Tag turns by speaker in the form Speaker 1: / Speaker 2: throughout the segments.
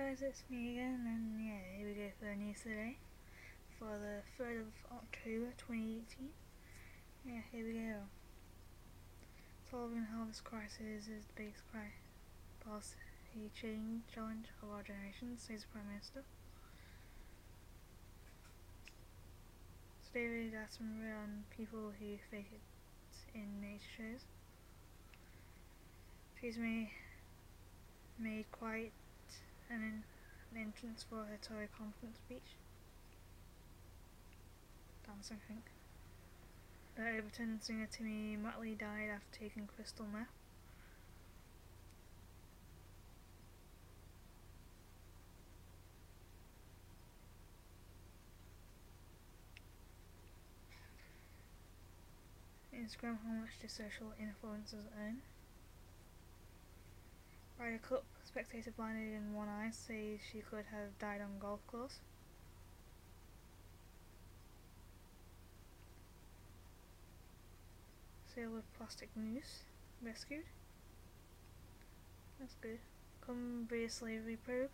Speaker 1: guys, it's me again, and yeah, here we go for the news today for the 3rd of October 2018. Yeah, here we go. Solving health crisis is the biggest policy change challenge of our generation, says the Prime Minister. Today we got some on people who fake it in nature shows. She's made quite an entrance for her Tory conference speech. Dancing, I think. The Overton singer Timmy Motley died after taking crystal meth. Instagram, how much do social influencers earn? Ryder Cup spectator blinded in one eye says she could have died on golf course. Seal with plastic noose rescued. That's good. Cumbria slavery probe.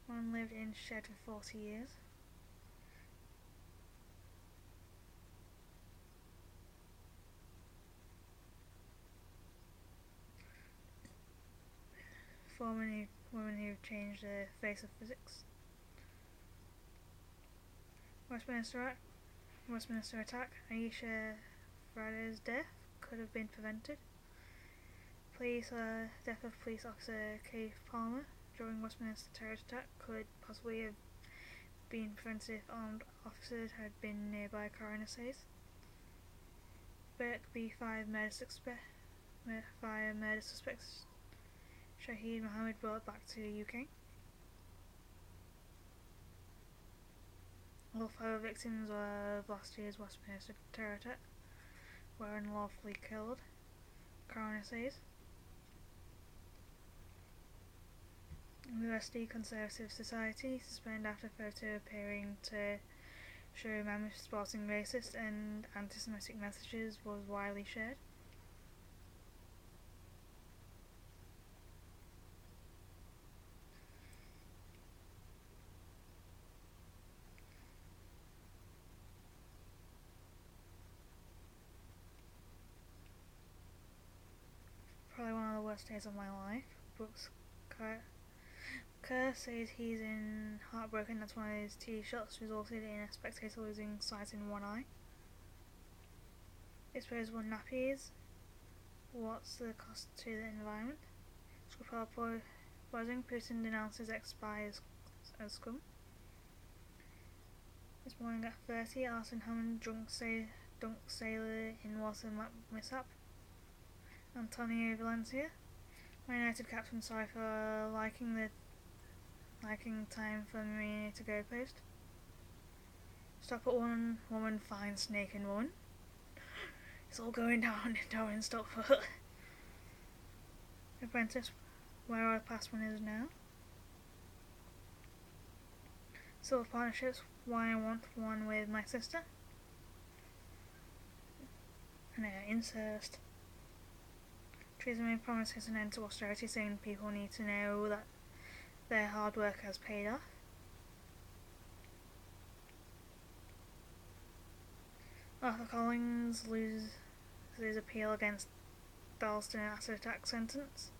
Speaker 1: One lived in shed for 40 years. Women who've changed the face of physics. Westminster attack. Aisha Friday's death could have been prevented. Death of police officer Keith Palmer during Westminster terrorist attack could possibly have been prevented if armed officers had been nearby, coroner says. Birkby 5 murder suspects Shahid Mohammed brought back to the UK. All 5 victims of last year's Westminster terror attack were unlawfully killed, coroner says. University Conservative Society suspended after photo appearing to show Mammoth sporting racist and anti-Semitic messages was widely shared. Probably one of the worst days of my life. Brooks Kerr says he's heartbroken. That's one of his tee shots resulted in a spectator losing sight in one eye. Disposable nappies. What's the cost to the environment? Skripal poisoning. Putin denounces ex-spies as scum. This morning at 30, Arsene Hammond drunk sailor in water mishap. Antonio Valencia. Man United captain sorry for liking time for me to go post. Stop at one woman finds naked woman. It's all going down in Darwin Stockport. Apprentice, where our past one is now. Silver partnerships, why I want one with my sister. And incest. Theresa May promises an end to austerity, saying people need to know that their hard work has paid off. Arthur Collins loses his appeal against Dalston acid attack sentence.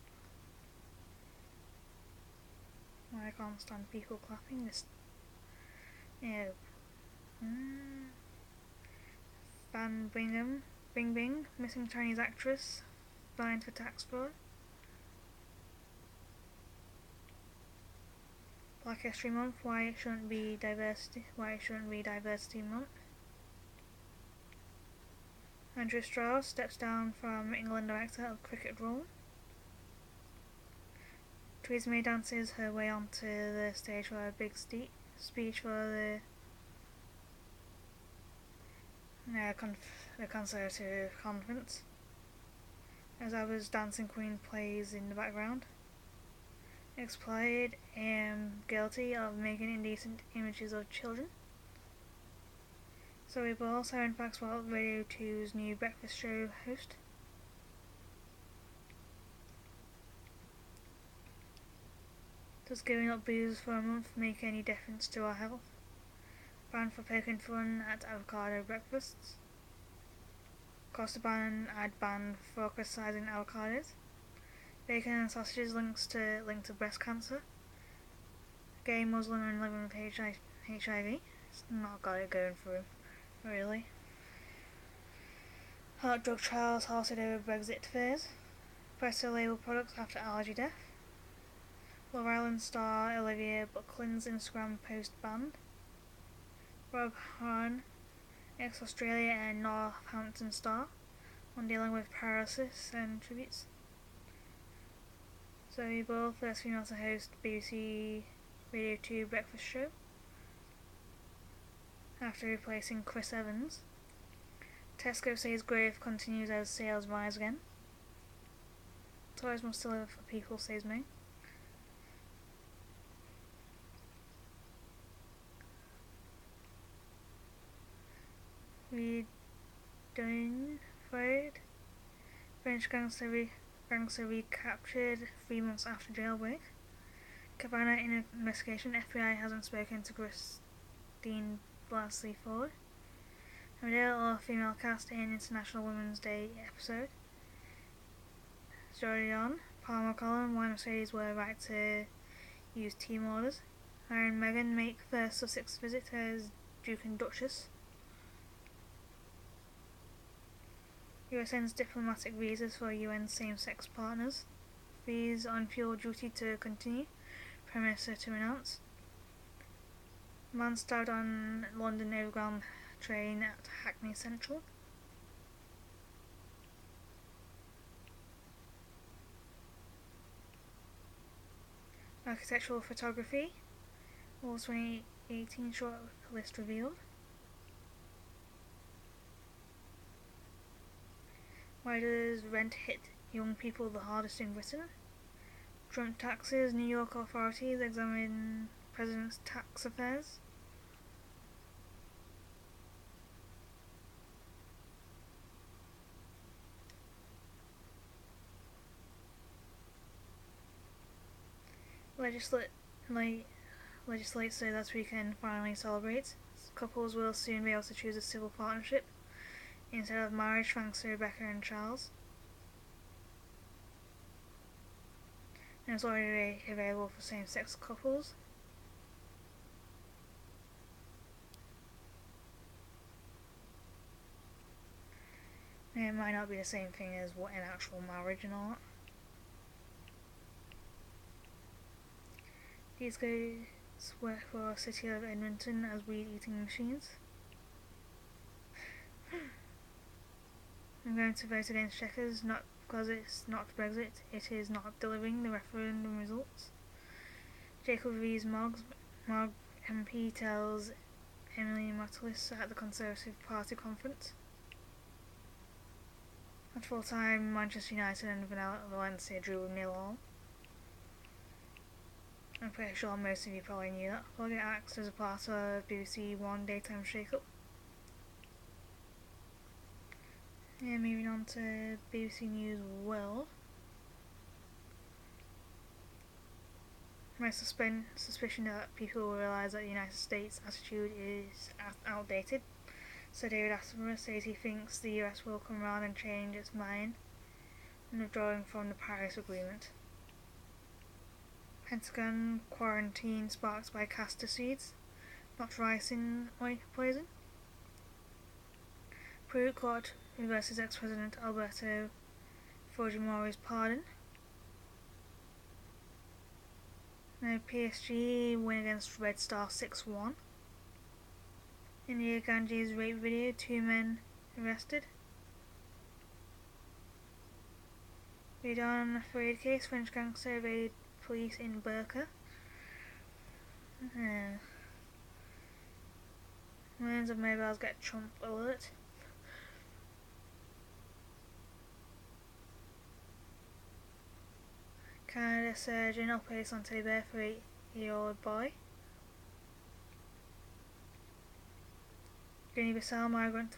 Speaker 1: I can't stand people clapping this. Fan Bingbing, missing Chinese actress, fined for tax fraud. Black History Month, why it shouldn't be diversity month. Andrew Strauss steps down from England director of cricket role. Theresa May dances her way onto the stage for a big speech for the Conservative conference. As I was Dancing Queen plays in the background. Exploited and guilty of making indecent images of children. Zoe Ball, Siren Maxwell, Radio 2's new breakfast show host. Does giving up booze for a month make any difference to our health? Ban for poking fun at avocado breakfasts. Costa ban ad ban for criticising avocados. Bacon and sausages linked to breast cancer. Gay Muslim and living with HIV. It's not got it going for him, really. Heart drug trials halted over Brexit fears. Press to label products after allergy death. Love Island star Olivia Buckland's Instagram post banned. Rob Hahn, ex-Australia and Northampton star, on dealing with paralysis and tributes. Zoe Ball, first female to host BBC Radio 2 breakfast show, after replacing Chris Evans. Tesco says growth continues as sales rise again. Toys must deliver for people, says May. We done fired. French gangster recaptured 3 months after jailbreak. Cabana in investigation. FBI hasn't spoken to Christine Blasey Ford. A male or female cast in International Women's Day episode. Jordan, Palmer Column, why Mercedes were right to use team orders. Harry and Meghan make first Sussex visit as Duke and Duchess. US ends diplomatic visas for UN same-sex partners. Fees on fuel duty to continue. Prime Minister to announce. Man stabbed on London Overground train at Hackney Central. Architectural photography. All 2018 short list revealed. Why does rent hit young people the hardest in Britain? Trump taxes. New York authorities examine president's tax affairs. Legislate so that we can finally celebrate. Couples will soon be able to choose a civil partnership instead of marriage, thanks to Rebecca and Charles. And it's already available for same-sex couples. And it might not be the same thing as what an actual marriage and all that. These guys work for the City of Edmonton as weed-eating machines. I'm going to vote against Chequers, not because it's not Brexit, it is not delivering the referendum results. Jacob Rees-Mogg MP tells Emily Matallis at the Conservative Party conference. At full-time, Manchester United and Valencia drew with 0-0. I'm pretty sure most of you probably knew that. We'll get axed as a part of BBC One Daytime Shake-Up. Yeah, moving on to BBC News World. My suspicion that people will realise that the United States attitude is outdated. So David Attenborough says he thinks the US will come around and change its mind and withdrawing from the Paris Agreement. Pentagon quarantine sparked by castor seeds, not ricin poison. Peru court reverses ex-president Alberto Fujimori's pardon. Now PSG win against Red Star 6-1. India Ganges rape video, 2 men arrested. Redon Farid case, French gangster evaded police in Burqa. Millions of mobiles get Trump alert. Canada surgeon operates on teddy for 8-year-old boy. Guinea-Bissau migrant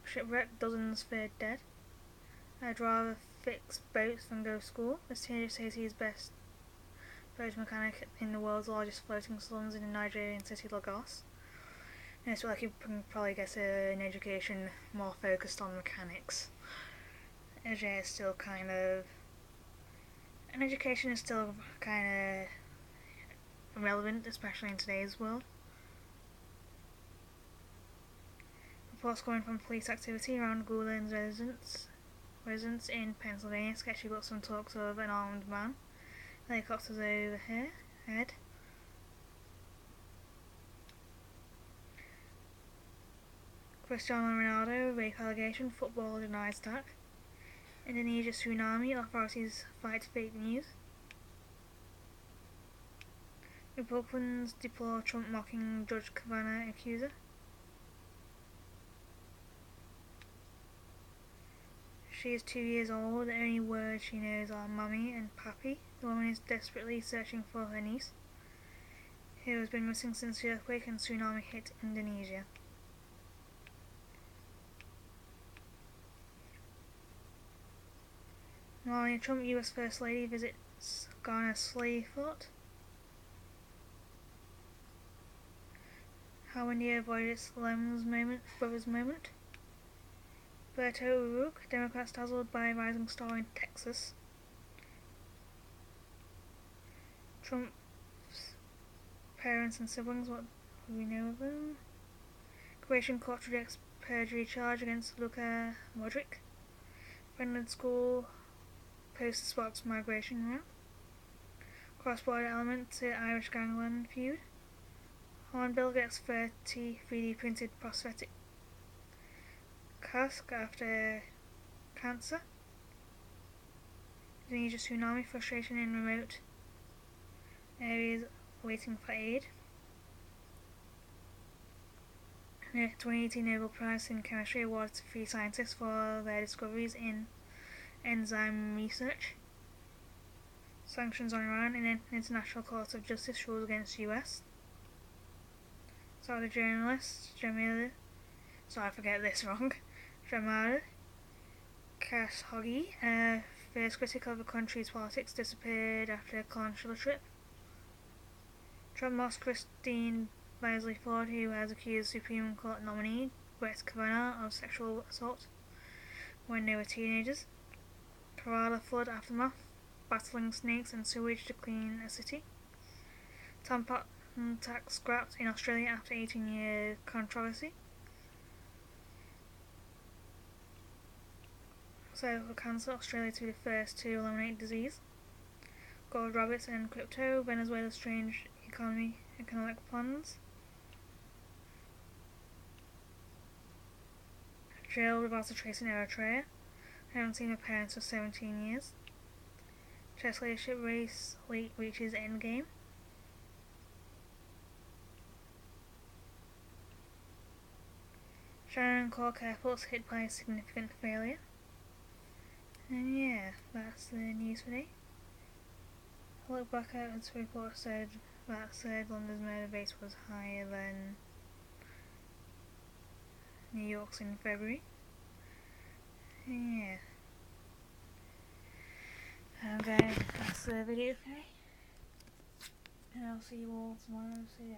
Speaker 1: shipwreck, dozens feared dead. I'd rather fix boats than go to school. This teenager says he is best mechanic in the world's largest floating slums in the Nigerian city Lagos. And it's like you can probably get an education more focused on mechanics. Education is still kind of relevant, especially in today's world. Reports coming from police activity around Gulen's residence in Pennsylvania sketchy got some talks of an armed man. Helicopters overhead. Cristiano Ronaldo, rape allegation, football denies attack. Indonesia tsunami, authorities fight fake news. Republicans deplore Trump mocking Judge Kavanaugh accuser. She is 2 years old, the only words she knows are mummy and papi. The woman is desperately searching for her niece, who has been missing since the earthquake and tsunami hit Indonesia. Melania Trump, US First Lady, visits Ghana slave fort. How India avoided its brothers moment. Beto O'Rourke, Democrats dazzled by rising star in Texas. Trump's parents and siblings, what do we know of them? Croatian court rejects perjury charge against Luka Modric. Finland school post sparks migration route. Cross-border element to Irish gangland feud. Hornbill gets 30 3D printed prosthetic cask after cancer. Indonesia tsunami, frustration in remote areas waiting for aid. 2018 Nobel Prize in Chemistry awarded to 3 scientists for their discoveries in enzyme research. Sanctions on Iran, and International Court of Justice rules against US. Saudi journalist Jamal Khashoggi, first critic of the country's politics, disappeared after a consular trip. Trump mocks Christine Blasey Ford, who has accused Supreme Court nominee Brett Kavanaugh of sexual assault when they were teenagers. Kerala flood aftermath, battling snakes and sewage to clean a city. Tampon tax scrapped in Australia after 18-year controversy. Cervical cancer, Australia to be the first to eliminate disease. Gold rabbits and crypto, Venezuela's strange economic plans. Jail without a trace in Eritrea. I haven't seen my parents for 17 years. Chess leadership race reaches endgame. Shannon and Cork airports hit by a significant failure. And yeah, that's the news for today. I look back at its report that said London's murder rate was higher than New York's in February. And yeah. Okay, that's the video today. And I'll see you all tomorrow. So yeah.